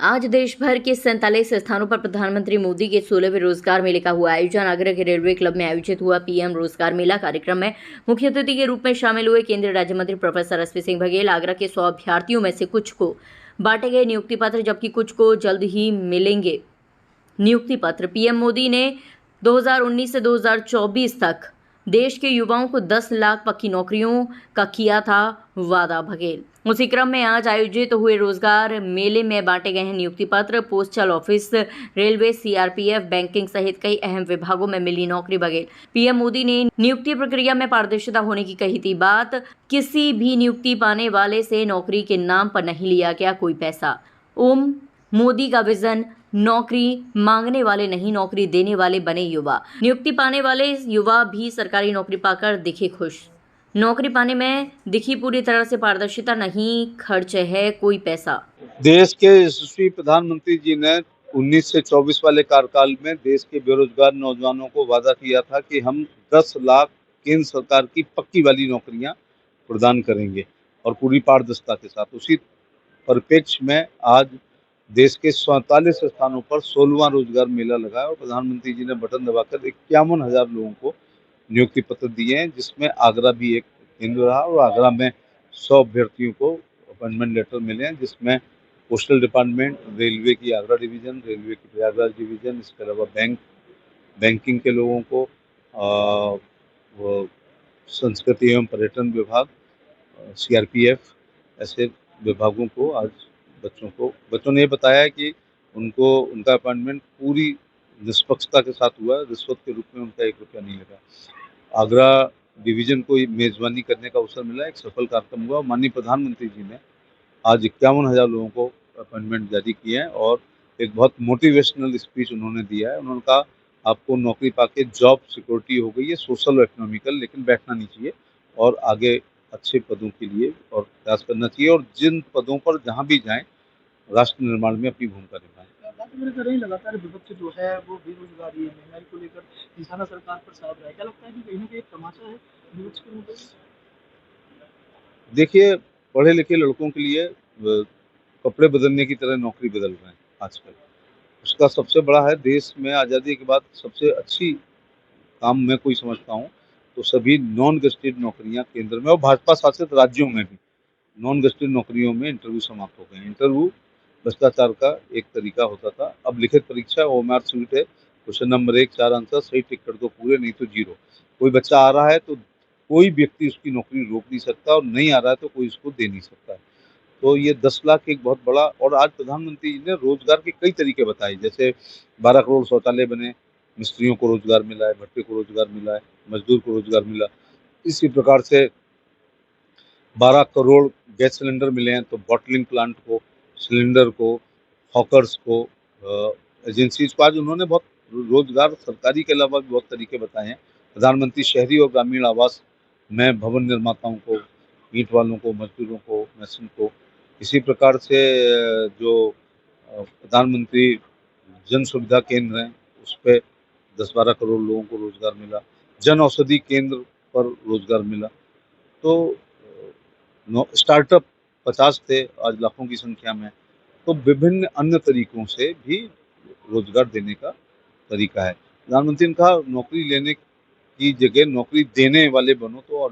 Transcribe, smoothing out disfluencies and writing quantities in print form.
आज देश भर के 47 स्थानों पर प्रधानमंत्री मोदी के 16वें रोजगार मेले का हुआ आयोजन। आगरा के रेलवे क्लब में आयोजित हुआ पीएम रोजगार मेला कार्यक्रम में मुख्य अतिथि के रूप में शामिल हुए केंद्रीय राज्य मंत्री प्रोफेसर एसपी सिंह बघेल। आगरा के 100 अभ्यर्थियों में से कुछ को बांटे गए नियुक्ति पत्र, जबकि कुछ को जल्द ही मिलेंगे नियुक्ति पत्र। पीएम मोदी ने 2019 से 2024 तक देश के युवाओं को 10 लाख पक्की नौकरियों का किया था वादा। बघेल उसी क्रम में आज आयोजित हुए रोजगार मेले में बांटे गए हैं नियुक्ति पत्र। Postal office, railway, CRPF, banking सहित कई अहम विभागों में मिली नौकरी। बघेल पीएम मोदी ने नियुक्ति प्रक्रिया में पारदर्शिता होने की कही थी बात। किसी भी नियुक्ति पाने वाले से नौकरी के नाम पर नहीं लिया गया कोई पैसा। ओम मोदी का विजन नौकरी मांगने वाले नहीं, नौकरी देने वाले बने युवा। नियुक्ति पाने वाले युवा भी सरकारी नौकरी पाकर दिखे खुश। नौकरी पाने में दिखी पूरी तरह से पारदर्शिता, नहीं खर्च है कोई पैसा। देश के यशस्वी प्रधानमंत्री जी ने 19 से 24 वाले कार्यकाल में देश के बेरोजगार नौजवानों को वादा किया था कि हम 10 लाख केंद्र सरकार की पक्की वाली नौकरियां प्रदान करेंगे और पूरी पारदर्शिता के साथ। उसी परिप्रेक्ष्य में आज देश के 47 स्थानों पर 16वां रोजगार मेला लगा और प्रधानमंत्री जी ने बटन दबाकर 51,000 लोगों को नियुक्ति पत्र दिए हैं, जिसमें आगरा भी एक केंद्र रहा और आगरा में 100 अभ्यर्थियों को अपॉइंटमेंट लेटर मिले हैं, जिसमें पोस्टल डिपार्टमेंट, रेलवे की आगरा डिवीज़न, रेलवे की प्रयागराज डिवीज़न, इसके अलावा बैंकिंग के लोगों को, वो संस्कृति एवं पर्यटन विभाग, सीआरपीएफ, ऐसे विभागों को आज बच्चों ने ये बताया है कि उनको उनका अपॉइंटमेंट पूरी निष्पक्षता के साथ हुआ है। रिश्वत के रूप में उनका 1 रुपया नहीं लगा। आगरा डिवीज़न को मेज़बानी करने का अवसर मिला, एक सफल कार्यक्रम हुआ। माननीय प्रधानमंत्री जी ने आज 51,000 लोगों को अपॉइंटमेंट जारी किए हैं और एक बहुत मोटिवेशनल स्पीच उन्होंने दिया है। उन्होंने कहा आपको नौकरी पाके जॉब सिक्योरिटी हो गई है, सोशल और इकोनॉमिकल, लेकिन बैठना नहीं चाहिए और आगे अच्छे पदों के लिए और प्रयास करना चाहिए और जिन पदों पर जहाँ भी जाएं राष्ट्र निर्माण में अपनी भूमिका निभाएं। बात मेरे कर रहे हैं लगातार विपक्ष जो है वो बेरोजगारी, महंगाई को लेकर निशाना सरकार पर साध रहा है। क्या लगता है कि कहीं ना कहीं एक तमाशा है विपक्ष के मुद्दे? देखिए, पढ़े लिखे लड़कों के लिए कपड़े बदलने की तरह नौकरी बदल रहे हैं आजकल। उसका सबसे बड़ा है, देश में आज़ादी के बाद सबसे अच्छी काम मैं कोई समझता हूँ तो सभी नॉन गज़टेड नौकरियाँ केंद्र में और भाजपा शासित राज्यों में भी नॉन गज़टेड नौकरियों में इंटरव्यू समाप्त हो गए हैं। इंटरव्यू भ्रष्टाचार का एक तरीका होता था, अब लिखित परीक्षा ओएमआर शीट है, क्वेश्चन नंबर 1 4 आंसर, सही टिक कर दो पूरे, नहीं तो 0। कोई बच्चा आ रहा है तो कोई व्यक्ति उसकी नौकरी रोक नहीं सकता और नहीं आ रहा है तो कोई उसको दे नहीं सकता है। तो ये 10 लाख एक बहुत बड़ा, और आज प्रधानमंत्री जी ने रोजगार के कई तरीके बताए, जैसे 12 करोड़ शौचालय बने, मिस्त्रियों को रोजगार मिला है, भट्टे को रोजगार मिला है, मजदूर को रोजगार मिला। इसी प्रकार से 12 करोड़ गैस सिलेंडर मिले हैं, तो बॉटलिंग प्लांट को, सिलेंडर को, हॉकर्स को, एजेंसीज को आज उन्होंने बहुत रोजगार सरकारी के अलावा भी बहुत तरीके बताए हैं। प्रधानमंत्री शहरी और ग्रामीण आवास में भवन निर्माताओं को, ईंट वालों को, मजदूरों को, मैसन को, इसी प्रकार से जो प्रधानमंत्री जन सुविधा केंद्र हैं उस पे 10-12 करोड़ लोगों को रोजगार मिला। जन औषधि केंद्र पर रोजगार मिला। तो स्टार्टअप 50 थे, आज लाखों की संख्या में। तो विभिन्न अन्य तरीकों से भी रोजगार देने का तरीका है। प्रधानमंत्री ने कहा नौकरी लेने की जगह नौकरी देने वाले बनो। तो और